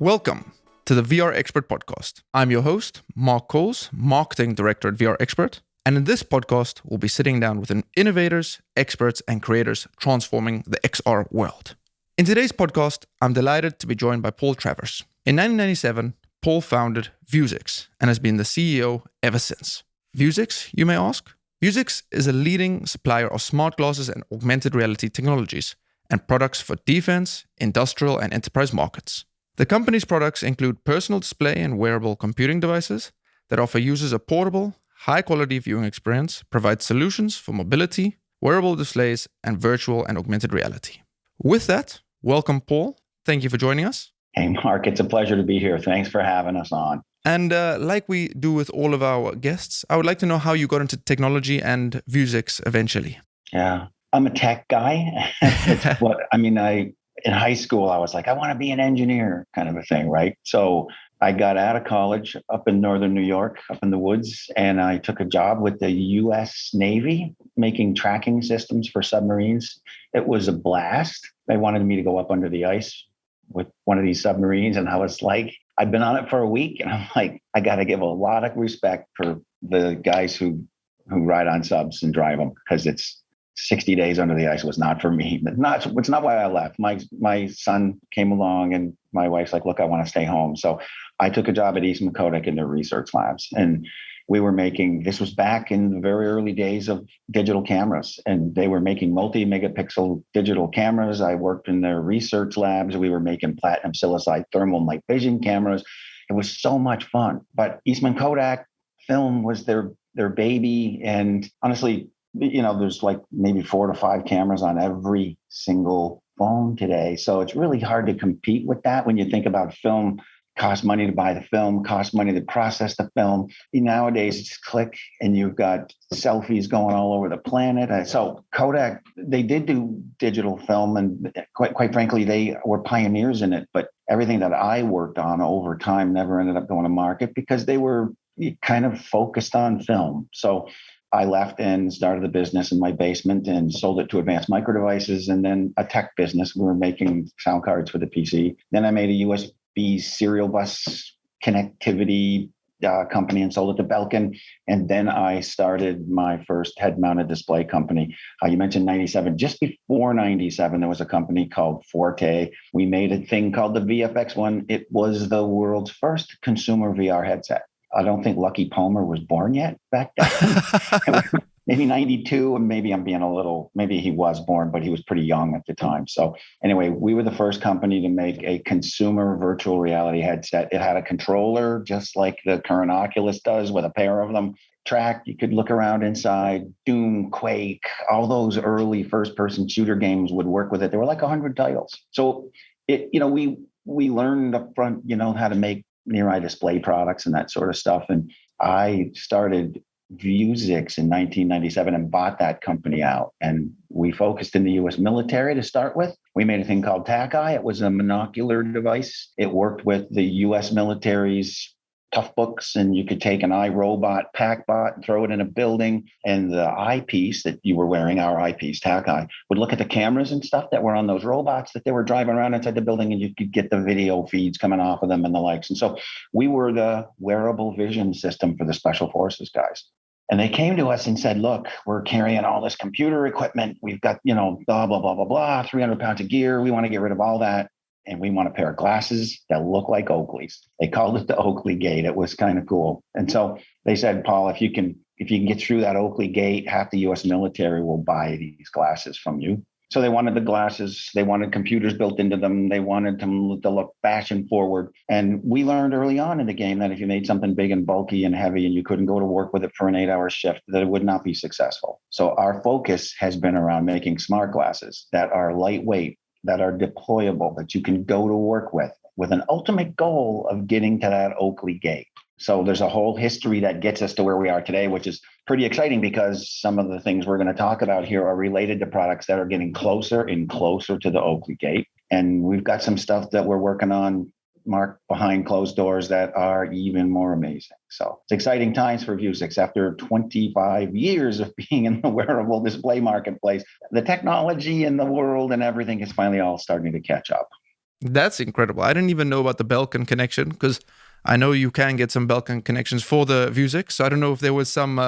Welcome to the VR Expert Podcast. I'm your host, Mark Coles, Marketing Director at VR Expert. And in this podcast, we'll be sitting down with innovators, experts, and creators transforming the XR world. In today's podcast, I'm delighted to be joined by Paul Travers. In 1997, Paul founded Vuzix and has been the CEO ever since. Vuzix, you may ask? Vuzix is a leading supplier of smart glasses and augmented reality technologies and products for defense, industrial, and enterprise markets. The company's products include personal display and wearable computing devices that offer users a portable, high-quality viewing experience, provide solutions for mobility, wearable displays, and virtual and augmented reality. With that, welcome, Paul. Thank you for joining us. Hey, Mark, it's a pleasure to be here. Thanks for having us on. And like we do with all of our guests, I would like to know how you got into technology and Vuzix eventually. Yeah, I'm a tech guy. In high school, I was like, I want to be an engineer kind of a thing, right? So I got out of college up in northern New York, up in the woods, and I took a job with the U.S. Navy making tracking systems for submarines. It was a blast. They wanted me to go up under the ice with one of these submarines. And I was like, I've been on it for a week. And I'm like, I got to give a lot of respect for the guys who ride on subs and drive them, because it's 60 days under the ice was not for me. It's not why I left. My son came along and my wife's like, look, I want to stay home. So I took a job at Eastman Kodak in their research labs. And we were this was back in the very early days of digital cameras. And they were making multi-megapixel digital cameras. I worked in their research labs. We were making platinum silicide thermal night vision cameras. It was so much fun. But Eastman Kodak film was their baby. And honestly, there's like maybe 4 to 5 cameras on every single phone today. So it's really hard to compete with that when you think about film. Cost money to buy the film, cost money to process the film. Nowadays, it's click and you've got selfies going all over the planet. So Kodak, they did do digital film, and quite frankly, they were pioneers in it. But everything that I worked on over time never ended up going to market because they were kind of focused on film. So I left and started a business in my basement and sold it to Advanced Micro Devices, and then a tech business. We were making sound cards for the PC. Then I made a USB serial bus connectivity company and sold it to Belkin. And then I started my first head-mounted display company. You mentioned 97. Just before 97, there was a company called Forte. We made a thing called the VFX1. It was the world's first consumer VR headset. I don't think Lucky Palmer was born yet back then. Maybe 92, and maybe maybe he was born, but he was pretty young at the time. So anyway, we were the first company to make a consumer virtual reality headset. It had a controller, just like the current Oculus does, with a pair of them. Tracked, you could look around inside. Doom, Quake, all those early first-person shooter games would work with it. There were like 100 titles. So we learned up front, how to make near-eye display products and that sort of stuff. And I started Vuzix in 1997 and bought that company out. And we focused in the U.S. military to start with. We made a thing called TACI. It was a monocular device. It worked with the U.S. military's tough books, and you could take an iRobot, PackBot, and throw it in a building. And the eyepiece that you were wearing, our eyepiece, TACI, would look at the cameras and stuff that were on those robots that they were driving around inside the building, and you could get the video feeds coming off of them and the likes. And so we were the wearable vision system for the Special Forces guys. And they came to us and said, look, we're carrying all this computer equipment. We've got, blah, blah, blah, blah, blah, 300 pounds of gear. We want to get rid of all that. And we want a pair of glasses that look like Oakley's. They called it the Oakley Gate. It was kind of cool. And so they said, Paul, if you can get through that Oakley Gate, half the U.S. military will buy these glasses from you. So they wanted the glasses. They wanted computers built into them. They wanted them to look fashion forward. And we learned early on in the game that if you made something big and bulky and heavy and you couldn't go to work with it for an 8-hour shift, that it would not be successful. So our focus has been around making smart glasses that are lightweight, that are deployable, that you can go to work with an ultimate goal of getting to that Oakley Gate. So there's a whole history that gets us to where we are today, which is pretty exciting because some of the things we're going to talk about here are related to products that are getting closer and closer to the Oakley Gate. And we've got some stuff that we're working on, Mark, behind closed doors that are even more amazing. So it's exciting times for Vuzix. After 25 years of being in the wearable display marketplace, the technology in the world and everything is finally all starting to catch up. That's incredible. I didn't even know about the Belkin connection because I know you can get some Belkin connections for the Vuzix. So I don't know if there was some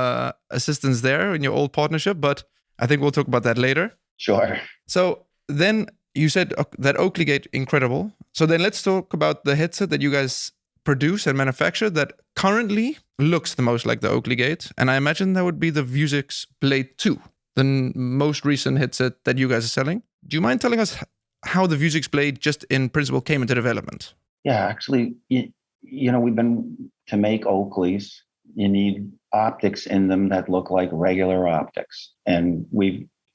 assistance there in your old partnership, but I think we'll talk about that later. Sure. So then you said that Oakley Gate, incredible. So then let's talk about the headset that you guys produce and manufacture that currently looks the most like the Oakley Gate. And I imagine that would be the Vuzix Blade 2, the most recent headset that you guys are selling. Do you mind telling us how the Vuzix Blade just in principle came into development? Yeah, actually, we've been to make Oakleys, you need optics in them that look like regular optics. And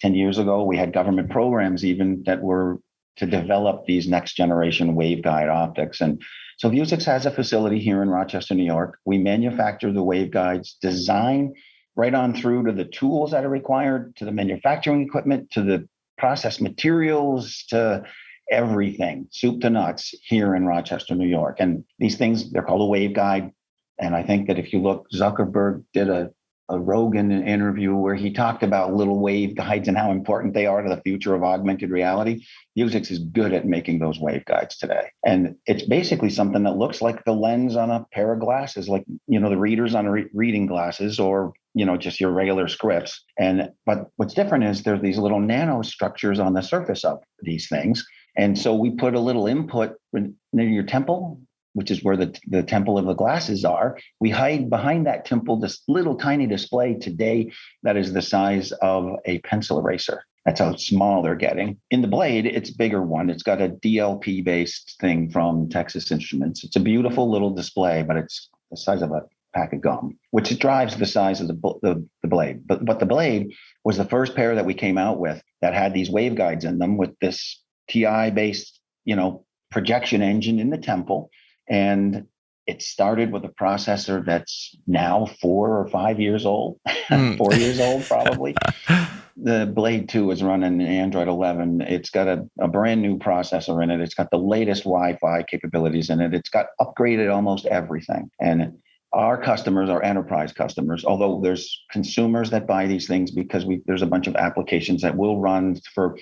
10 years ago, we had government programs even that were to develop these next generation waveguide optics. And so Vuzix has a facility here in Rochester, New York. We manufacture the waveguides, design right on through to the tools that are required, to the manufacturing equipment, to the process materials, to everything, soup to nuts here in Rochester, New York. And these things, they're called a waveguide. And I think that if you look, Zuckerberg did a Rogan interview where he talked about little waveguides and how important they are to the future of augmented reality. Vuzix is good at making those waveguides today. And it's basically something that looks like the lens on a pair of glasses, like, the readers on reading glasses or, just your regular scripts. But what's different is there's these little nano structures on the surface of these things. And so we put a little input near your temple, which is where the temple of the glasses are. We hide behind that temple this little tiny display today that is the size of a pencil eraser. That's how small they're getting. In the Blade, it's a bigger one. It's got a DLP-based thing from Texas Instruments. It's a beautiful little display, but it's the size of a pack of gum, which drives the size of the Blade. But the Blade was the first pair that we came out with that had these waveguides in them with this TI-based, projection engine in the temple. And it started with a processor that's now 4 or 5 years old, 4 years old, probably. The Blade 2 is running Android 11. It's got a brand new processor in it. It's got the latest Wi-Fi capabilities in it. It's got upgraded almost everything. And our customers are enterprise customers, although there's consumers that buy these things because there's a bunch of applications that will run for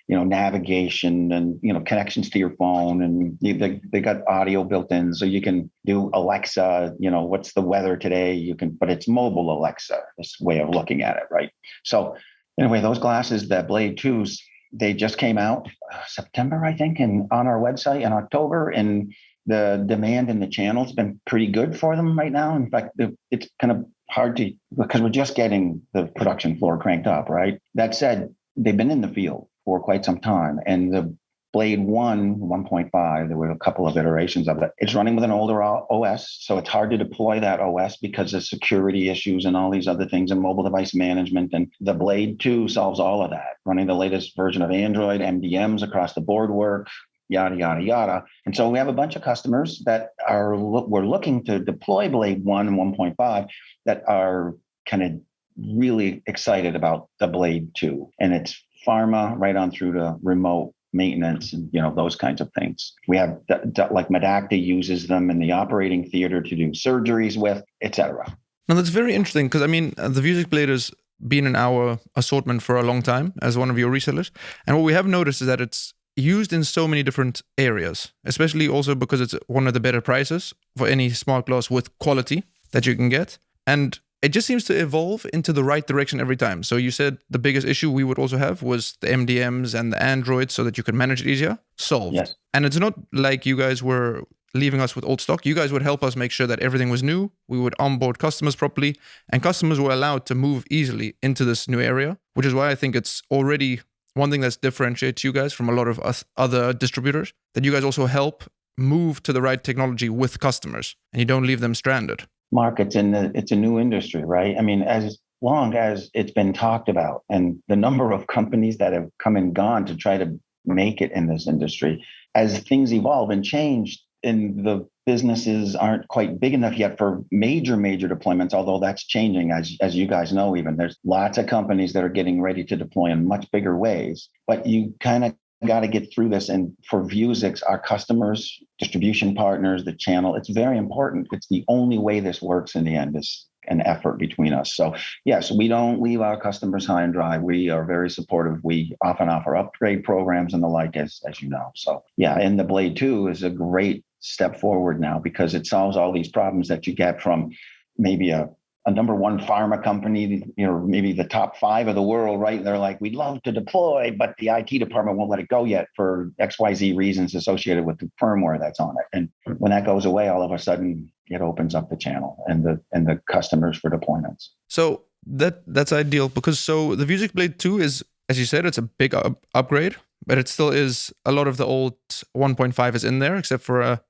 navigation and, connections to your phone, and they got audio built in. So you can do Alexa, what's the weather today? But it's mobile Alexa, this way of looking at it. Right. So anyway, those glasses, the Blade 2s, they just came out September, I think, and on our website in October, and the demand in the channel has been pretty good for them right now. In fact, it's kind of hard because we're just getting the production floor cranked up. Right. That said, they've been in the field for quite some time. And the Blade 1.5, there were a couple of iterations of it. It's running with an older OS, so it's hard to deploy that OS because of security issues and all these other things and mobile device management. And the Blade 2 solves all of that, running the latest version of Android, MDMs across the board work, yada, yada, yada. And so we have a bunch of customers that we're looking to deploy Blade 1 and 1.5 that are kind of really excited about the Blade 2. And it's pharma right on through to remote maintenance and those kinds of things. We have like Medacta uses them in the operating theater to do surgeries with, etc. Now that's very interesting because the Vuzix Blade has been in our assortment for a long time as one of your resellers, and what we have noticed is that it's used in so many different areas, especially also because it's one of the better prices for any smart glass with quality that you can get, and it just seems to evolve into the right direction every time. So you said the biggest issue we would also have was the MDMs and the Android so that you could manage it easier. Solved. Yes. And it's not like you guys were leaving us with old stock. You guys would help us make sure that everything was new. We would onboard customers properly, and customers were allowed to move easily into this new area, which is why I think it's already one thing that differentiates you guys from a lot of other distributors, that you guys also help move to the right technology with customers and you don't leave them stranded. Mark, it's a new industry, right? As long as it's been talked about and the number of companies that have come and gone to try to make it in this industry, as things evolve and change and the businesses aren't quite big enough yet for major deployments, although that's changing, as you guys know, even there's lots of companies that are getting ready to deploy in much bigger ways, but you kind of got to get through this. And for Vuzix, our customers, distribution partners, the channel, it's very important. It's the only way this works in the end is and effort between us. So yes, we don't leave our customers high and dry. We are very supportive. We often offer upgrade programs and the like, as you know. So yeah, and the Blade 2 is a great step forward now because it solves all these problems that you get from maybe a number one pharma company, maybe the top 5 of the world, right? They're like, we'd love to deploy, but the IT department won't let it go yet for XYZ reasons associated with the firmware that's on it. And when that goes away, all of a sudden it opens up the channel and the customers for deployments. So that's ideal because the Vuzix Blade 2 is, as you said, it's a big upgrade, but it still is a lot of the old 1.5 is in there, except for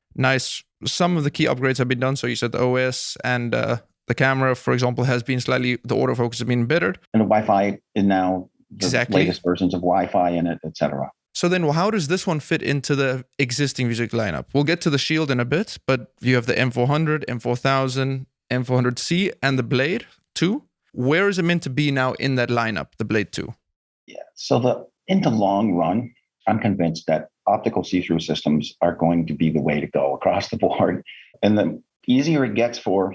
some of the key upgrades have been done. So you said the OS and the camera, for example, has been the autofocus has been bettered. And the Wi-Fi is now the latest versions of Wi-Fi in it, etc. So then how does this one fit into the existing Vuzix lineup? We'll get to the Shield in a bit, but you have the M400, M4000, M400C, and the Blade 2. Where is it meant to be now in that lineup, the Blade 2? Yeah, so in the long run, I'm convinced that optical see-through systems are going to be the way to go across the board. And the easier it gets for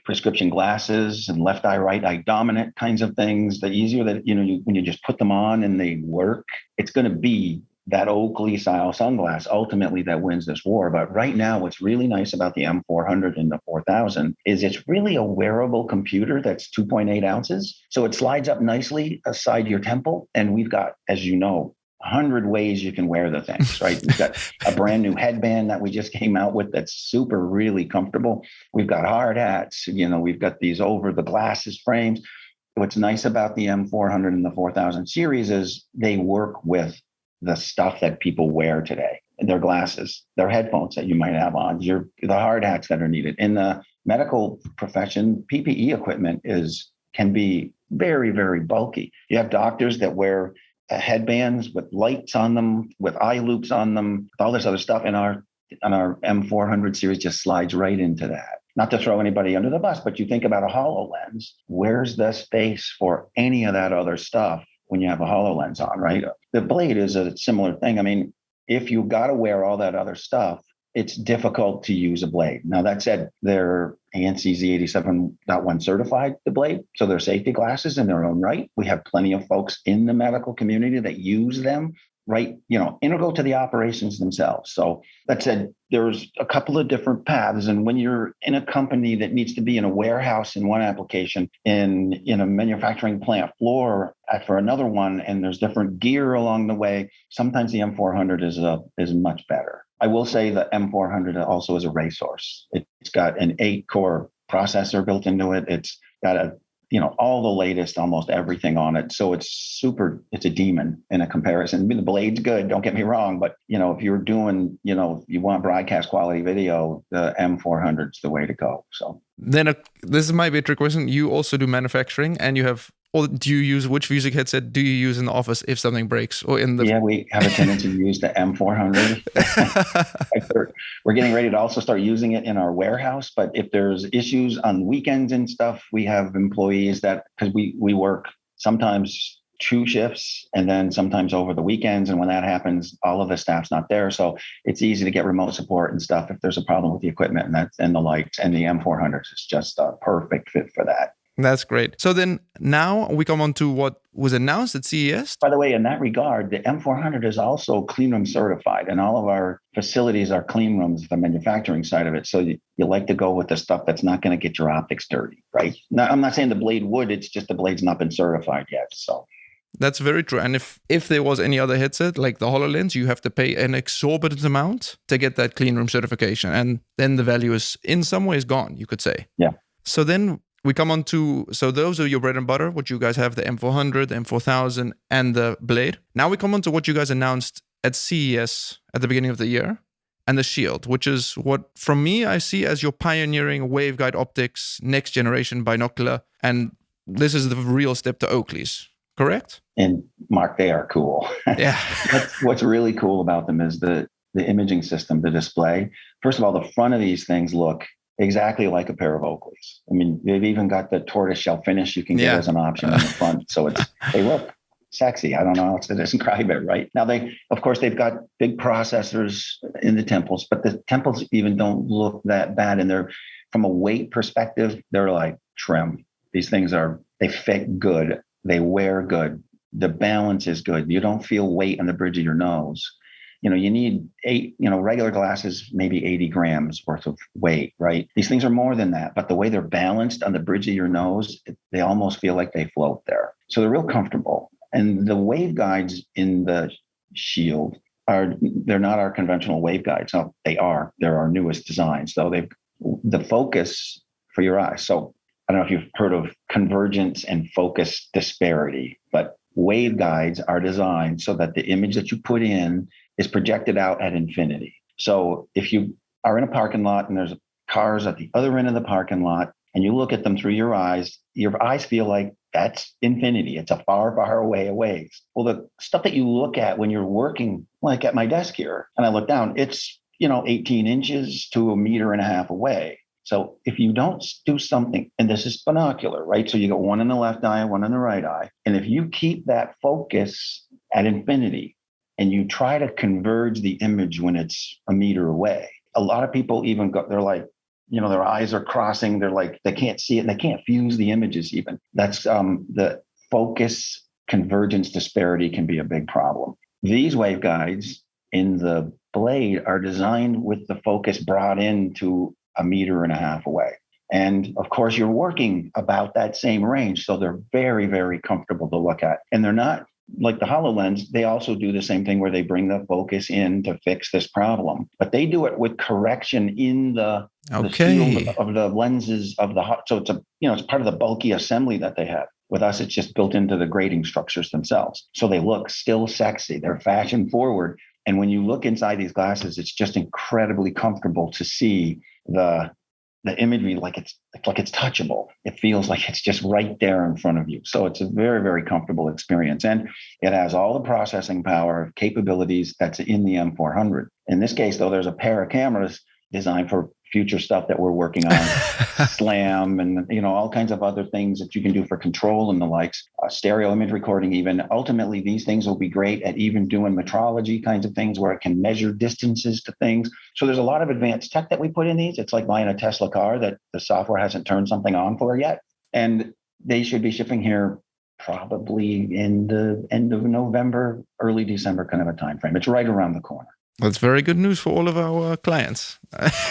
prescription glasses and left eye, right eye dominant kinds of things, the easier that, when you just put them on and they work, it's going to be that Oakley style sunglass ultimately that wins this war. But right now, what's really nice about the M400 and the 4000 is it's really a wearable computer that's 2.8 ounces. So it slides up nicely aside your temple. And we've got, as you know, 100 ways you can wear the things, right? We've got a brand new headband that we just came out with that's super, really comfortable. We've got hard hats, we've got these over the glasses frames. What's nice about the M400 and the 4000 series is they work with the stuff that people wear today. Their glasses, their headphones that you might have on, the hard hats that are needed. In the medical profession, PPE equipment can be very, very bulky. You have doctors that wear headbands with lights on them, with eye loops on them, all this other stuff. And our M400 series just slides right into that. Not to throw anybody under the bus, but you think about a HoloLens, where's the space for any of that other stuff when you have a HoloLens on, right? The Blade is a similar thing. I mean, if you got to wear all that other stuff, it's difficult to use a Blade. Now, that said, they're ANSI Z87.1 certified, the Blade. So they're safety glasses in their own right. We have plenty of folks in the medical community that use them, right? Integral to the operations themselves. So that said, there's a couple of different paths. And when you're in a company that needs to be in a warehouse in one application, in a manufacturing plant floor for another one, and there's different gear along the way, sometimes the M400 is much better. I will say the M400 also is a racehorse. It's got an 8-core processor built into it. It's got all the latest, almost everything on it. So it's a demon in a comparison. I mean, the Blade's good, don't get me wrong, but if you're doing, you want broadcast quality video, the M400 is the way to go. So then this might be a trick question. You also do manufacturing, and do you use, which Vuzix headset do you use in the office if something breaks? Or Yeah, we have a tendency to use the M400. We're getting ready to also start using it in our warehouse. But if there's issues on weekends and stuff, we have employees because we work sometimes 2 shifts and then sometimes over the weekends. And when that happens, all of the staff's not there. So it's easy to get remote support and stuff if there's a problem with the equipment and the lights. And the M400 is just a perfect fit for that. That's great. So then now we come on to what was announced at CES. By the way, in that regard, the M400 is also clean room certified, and all of our facilities are clean rooms, the manufacturing side of it. So you like to go with the stuff that's not going to get your optics dirty, right? Now, I'm not saying the Blade would, it's just the Blade's not been certified yet. So that's very true. And if there was any other headset like the HoloLens, you have to pay an exorbitant amount to get that clean room certification. And then the value is in some ways gone, you could say. Yeah. So then we come on to, so those are your bread and butter, what you guys have, the M400, the M4000, and the Blade. Now we come on to what you guys announced at CES at the beginning of the year, and the Shield, which is what, from me, I see as your pioneering waveguide optics, next generation binocular, and this is the real step to Oakley's, correct? And Mark, they are cool. Yeah. What's really cool about them is the imaging system, the display. First of all, the front of these things look exactly like a pair of Oakleys. I mean, they've even got the tortoiseshell finish you can get as an option in the front. So they look sexy. I don't know how to describe it, right? Now, they've got big processors in the temples, but the temples even don't look that bad. And they're, from a weight perspective, they're like trim. These things they fit good. They wear good. The balance is good. You don't feel weight on the bridge of your nose. You need regular glasses, maybe 80 grams worth of weight, right? These things are more than that, but the way they're balanced on the bridge of your nose, they almost feel like they float there. So they're real comfortable. And the waveguides in the Shield they're not our conventional waveguides. No, they're our newest designs, though. The focus for your eyes. So I don't know if you've heard of convergence and focus disparity, but waveguides are designed so that the image that you put in is projected out at infinity. So if you are in a parking lot and there's cars at the other end of the parking lot and you look at them through your eyes feel like that's infinity. It's a far, far away away. Well, the stuff that you look at when you're working, like at my desk here, and I look down, it's 18 inches to 1.5 meters away. So if you don't do something, and this is binocular, right? So you got one in the left eye, one in the right eye. And if you keep that focus at infinity and you try to converge the image when it's 1 meter away, a lot of people they're like, their eyes are crossing. They're like, they can't see it. And they can't fuse the images even. That's the focus convergence disparity can be a big problem. These waveguides in the Blade are designed with the focus brought into 1.5 meters away. And of course, you're working about that same range. So they're very, very comfortable to look at. And they're not like the HoloLens. They also do the same thing where they bring the focus in to fix this problem. But they do it with correction in the shield of the lenses of so it's it's part of the bulky assembly that they have. With us, it's just built into the grading structures themselves. So they look still sexy. They're fashion forward. And when you look inside these glasses, it's just incredibly comfortable to see the imagery like it's touchable. It feels like it's just right there in front of you. So it's a very, very comfortable experience. And it has all the processing power capabilities that's in the M400. In this case, though, there's a pair of cameras designed for future stuff that we're working on, SLAM and all kinds of other things that you can do for control and the likes, stereo image recording even. Ultimately, these things will be great at even doing metrology kinds of things where it can measure distances to things. So there's a lot of advanced tech that we put in these. It's like buying a Tesla car that the software hasn't turned something on for yet. And they should be shipping here probably in the end of November, early December kind of a time frame. It's right around the corner. That's very good news for all of our clients,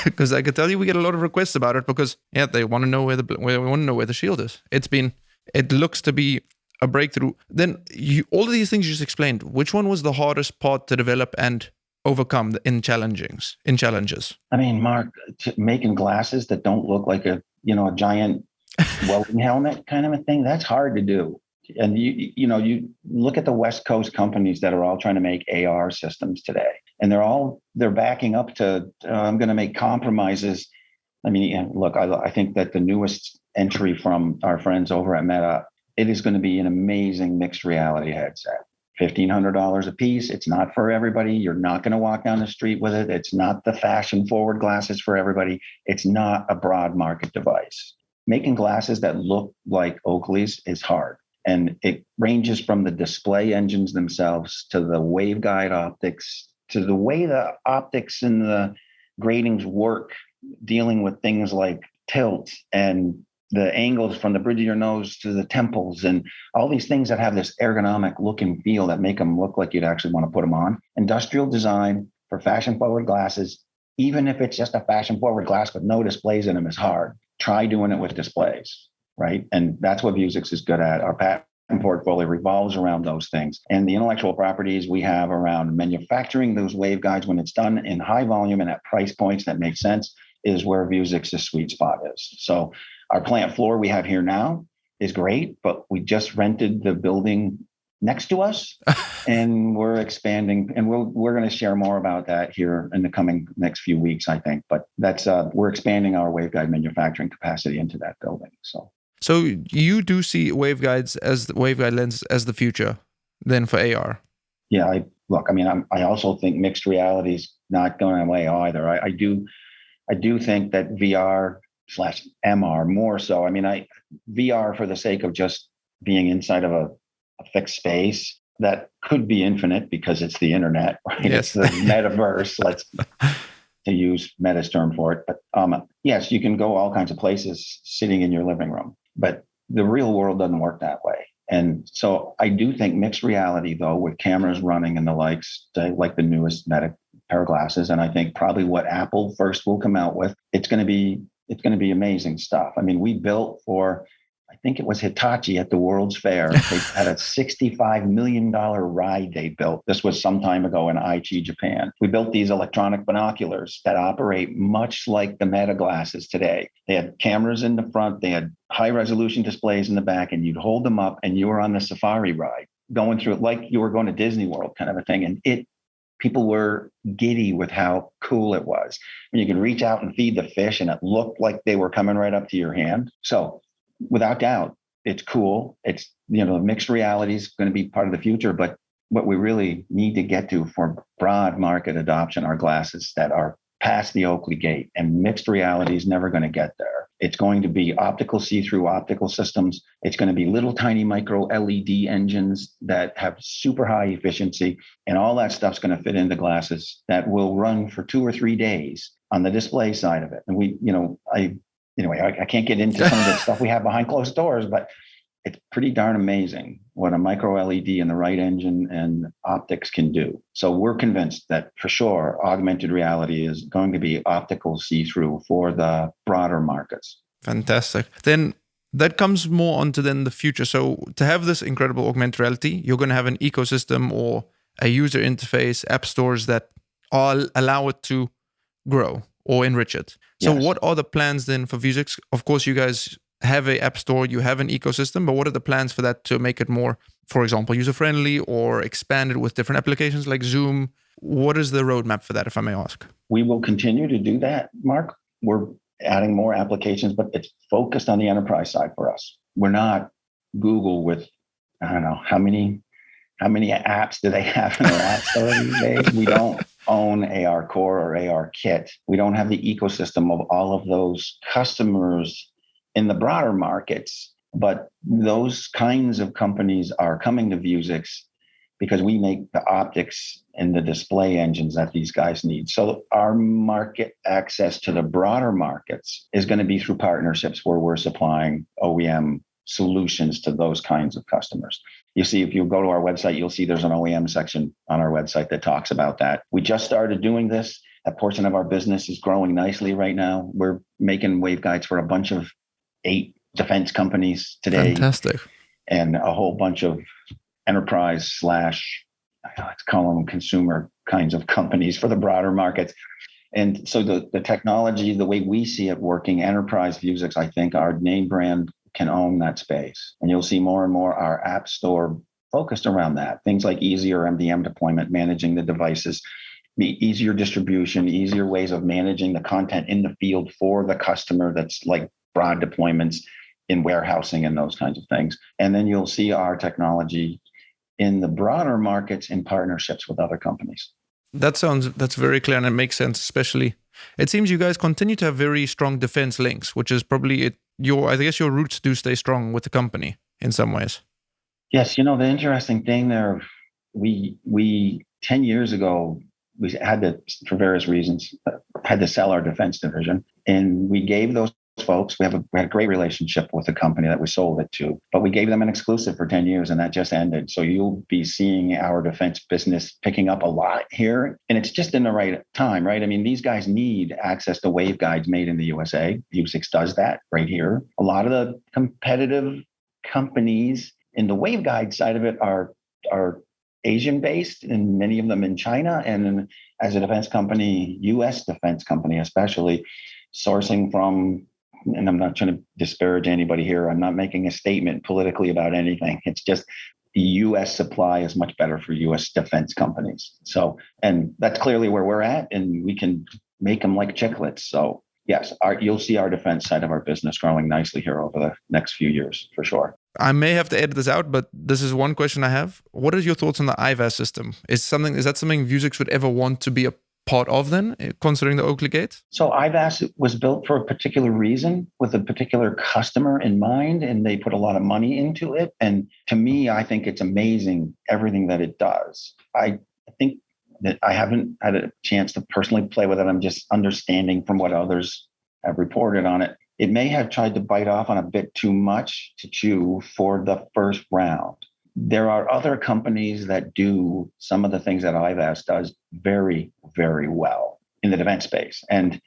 because I can tell you we get a lot of requests about it because they want to know where the Shield is. It looks to be a breakthrough. Then all of these things you just explained. Which one was the hardest part to develop and overcome in challenges? I mean, Mark, making glasses that don't look like a giant welding helmet kind of a thing. That's hard to do. And you look at the West Coast companies that are all trying to make AR systems today, and they're backing up to I'm going to make compromises. I mean, look, I think that the newest entry from our friends over at Meta, it is going to be an amazing mixed reality headset. $1,500 a piece. It's not for everybody. You're not going to walk down the street with it. It's not the fashion forward glasses for everybody. It's not a broad market device. Making glasses that look like Oakley's is hard. And it ranges from the display engines themselves to the waveguide optics, to the way the optics and the gratings work, dealing with things like tilt and the angles from the bridge of your nose to the temples and all these things that have this ergonomic look and feel that make them look like you'd actually want to put them on. Industrial design for fashion forward glasses, even if it's just a fashion forward glass with no displays in them, is hard. Try doing it with displays. Right. And that's what Vuzix is good at. Our patent portfolio revolves around those things. And the intellectual properties we have around manufacturing those waveguides when it's done in high volume and at price points that make sense is where Vuzix's sweet spot is. So our plant floor we have here now is great, but we just rented the building next to us and we're expanding, and we're going to share more about that here in the coming next few weeks, I think. But that's we're expanding our waveguide manufacturing capacity into that building. So you do see waveguide lenses as the future then for AR? Yeah, I also think mixed reality is not going away either. I do think that VR/MR more so. I mean, VR for the sake of just being inside of a fixed space that could be infinite because it's the internet, right? Yes. It's the metaverse. Let's to use Meta's term for it. But yes, you can go all kinds of places sitting in your living room. But the real world doesn't work that way. And so I do think mixed reality, though, with cameras running and the likes, like the newest Meta pair of glasses, and I think probably what Apple first will come out with, it's going to be amazing stuff. I mean, we built for, I think it was Hitachi at the World's Fair. They had a $65 million ride they built. This was some time ago in Aichi, Japan. We built these electronic binoculars that operate much like the Meta glasses today. They had cameras in the front, they had high resolution displays in the back, and you'd hold them up and you were on the safari ride, going through it like you were going to Disney World kind of a thing. And people were giddy with how cool it was. And you could reach out and feed the fish and it looked like they were coming right up to your hand. So without doubt, it's cool. It's, mixed reality is going to be part of the future. But what we really need to get to for broad market adoption are glasses that are past the Oakley gate. And mixed reality is never going to get there. It's going to be optical see-through optical systems. It's going to be little tiny micro LED engines that have super high efficiency. And all that stuff's going to fit into glasses that will run for 2 or 3 days on the display side of it. And I can't get into some of the stuff we have behind closed doors, but it's pretty darn amazing what a micro LED and the right engine and optics can do. So we're convinced that for sure, augmented reality is going to be optical see-through for the broader markets. Fantastic. Then that comes more onto then the future. So to have this incredible augmented reality, you're going to have an ecosystem or a user interface, app stores that all allow it to grow or enrich it. So Yes. What are the plans then for Vuzix? Of course, you guys have an app store, you have an ecosystem, but what are the plans for that to make it more, for example, user-friendly or expanded with different applications like Zoom? What is the roadmap for that, if I may ask? We will continue to do that, Mark. We're adding more applications, but it's focused on the enterprise side for us. We're not Google with, I don't know, how many apps do they have in their app store these days? We don't own AR Core or AR Kit. We don't have the ecosystem of all of those customers in the broader markets, but those kinds of companies are coming to Vuzix because we make the optics and the display engines that these guys need. So our market access to the broader markets is going to be through partnerships where we're supplying OEM solutions to those kinds of customers. You see, if you go to our website, you'll see there's an OEM section on our website that talks about that. We just started doing this. That portion of our business is growing nicely right now. We're making waveguides for a bunch of 8 defense companies today. Fantastic. And a whole bunch of enterprise / let's call them consumer kinds of companies for the broader markets. And so the technology, the way we see it working, enterprise Vuzix, I think our name brand can own that space. And you'll see more and more our app store focused around that. Things like easier MDM deployment, managing the devices, easier distribution, easier ways of managing the content in the field for the customer. That's like broad deployments in warehousing and those kinds of things. And then you'll see our technology in the broader markets in partnerships with other companies. That's very clear and it makes sense, especially. It seems you guys continue to have very strong defense links, which is probably I guess your roots do stay strong with the company in some ways. Yes, the interesting thing there, we 10 years ago, we had to, for various reasons, had to sell our defense division. And we gave those folks, we had a great relationship with the company that we sold it to, but we gave them an exclusive for 10 years and that just ended. So you'll be seeing our defense business picking up a lot here. And it's just in the right time, right? I mean, these guys need access to waveguides made in the USA. Vuzix does that right here. A lot of the competitive companies in the waveguide side of it are Asian based, and many of them in China. And as a defense company, US defense company, especially sourcing from, and I'm not trying to disparage anybody here. I'm not making a statement politically about anything. It's just the US supply is much better for US defense companies. So, and that's clearly where we're at, and we can make them like chiclets. So yes, you'll see our defense side of our business growing nicely here over the next few years, for sure. I may have to edit this out, but this is one question I have. What are your thoughts on the IVAS system? Is that something Vuzix would ever want to be a part of then, considering the Oakley Gate? So IVAS was built for a particular reason with a particular customer in mind, and they put a lot of money into it. And to me, I think it's amazing, everything that it does. I think that I haven't had a chance to personally play with it. I'm just understanding from what others have reported on it. it may have tried to bite off on a bit too much to chew for the first round. There are other companies that do some of the things that IVAS does very, very well in the defense space. And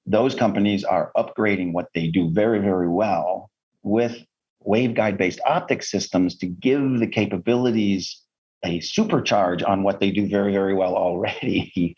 those companies are upgrading what they do very, very well with waveguide-based optic systems to give the capabilities a supercharge on what they do very, very well already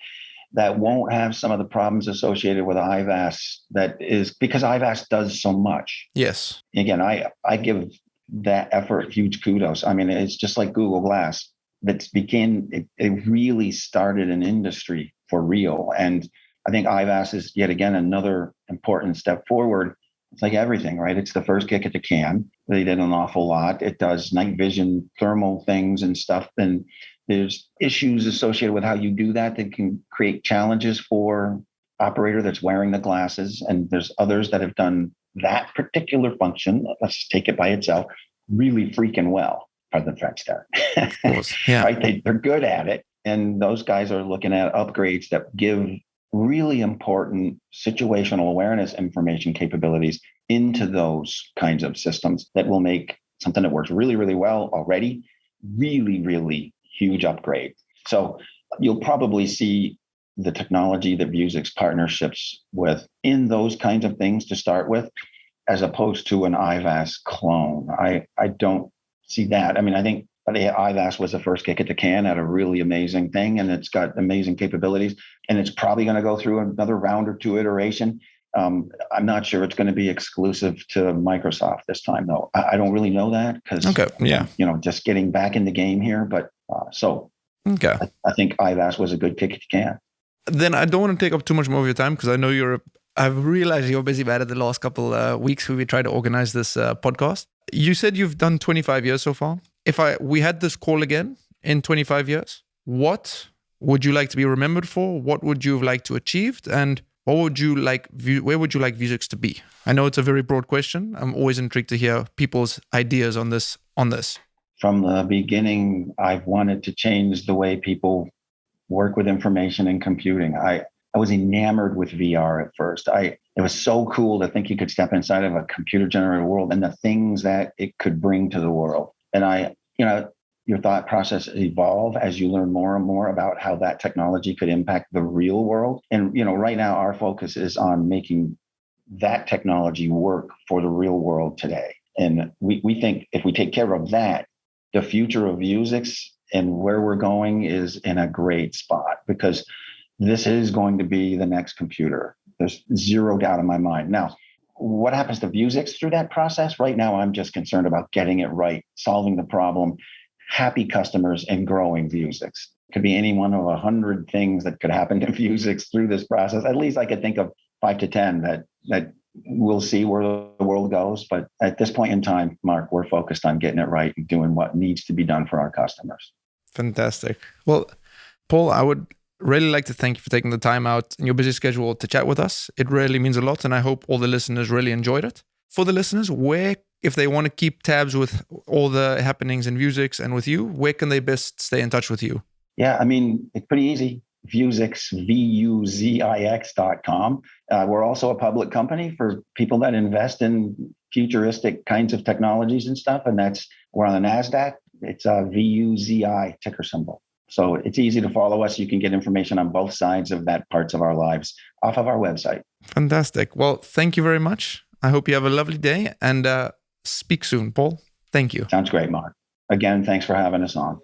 that won't have some of the problems associated with IVAS. That is because IVAS does so much. Yes. Again, I give that effort huge kudos. I mean, it's just like Google Glass. It really started an industry for real. And I think IVAS is yet again another important step forward. It's like everything, right? It's the first kick at the can. They did an awful lot. It does night vision, thermal things and stuff. And there's issues associated with how you do that can create challenges for operator that's wearing the glasses. And there's others that have done that particular function. Let's just take it by itself, really freaking well. Pardon the French there. Of course. Yeah. Right? They're good at it. And those guys are looking at upgrades that give really important situational awareness information capabilities into those kinds of systems that will make something that works really, really well already really, really huge upgrade. So you'll probably see the technology that Vuzix partnerships with in those kinds of things to start with, as opposed to an IVAS clone. I don't see that. I mean, I think IVAS was the first kick at the can at a really amazing thing, and it's got amazing capabilities, and it's probably going to go through another round or two iteration. I'm not sure it's going to be exclusive to Microsoft this time, though. I don't really know that because, just getting back in the game here. But I think IVAS was a good kick at the can. Then I don't want to take up too much more of your time because I know I've realized you're busy about it the last couple weeks when we tried to organize this podcast. You said you've done 25 years so far. If we had this call again in 25 years, what would you like to be remembered for? What would you like to achieve? And where would you like Vuzix to be? I know it's a very broad question. I'm always intrigued to hear people's ideas on this. From the beginning, I've wanted to change the way people work with information and computing. I was enamored with VR at first. It was so cool to think you could step inside of a computer-generated world and the things that it could bring to the world. And your thought process evolve as you learn more and more about how that technology could impact the real world. And, right now our focus is on making that technology work for the real world today. And we think if we take care of that, the future of Vuzix and where we're going is in a great spot, because this is going to be the next computer. There's zero doubt in my mind. Now, what happens to Vuzix through that process? Right now, I'm just concerned about getting it right, solving the problem, happy customers, and growing Vuzix. Could be any one of 100 things that could happen to Vuzix through this process. At least I could think of 5 to 10 that we'll see where the world goes. But at this point in time, Mark, we're focused on getting it right and doing what needs to be done for our customers. Fantastic. Well, Paul, I would really like to thank you for taking the time out in your busy schedule to chat with us. It really means a lot, and I hope all the listeners really enjoyed it. For the listeners, if they want to keep tabs with all the happenings in Vuzix and with you, where can they best stay in touch with you? Yeah, I mean, it's pretty easy. Vuzix, Vuzix.com. We're also a public company for people that invest in futuristic kinds of technologies and stuff. And we're on the NASDAQ. It's a VUZI ticker symbol. So it's easy to follow us. You can get information on both sides of that parts of our lives off of our website. Fantastic. Well, thank you very much. I hope you have a lovely day and speak soon, Paul. Thank you. Sounds great, Mark. Again, thanks for having us on.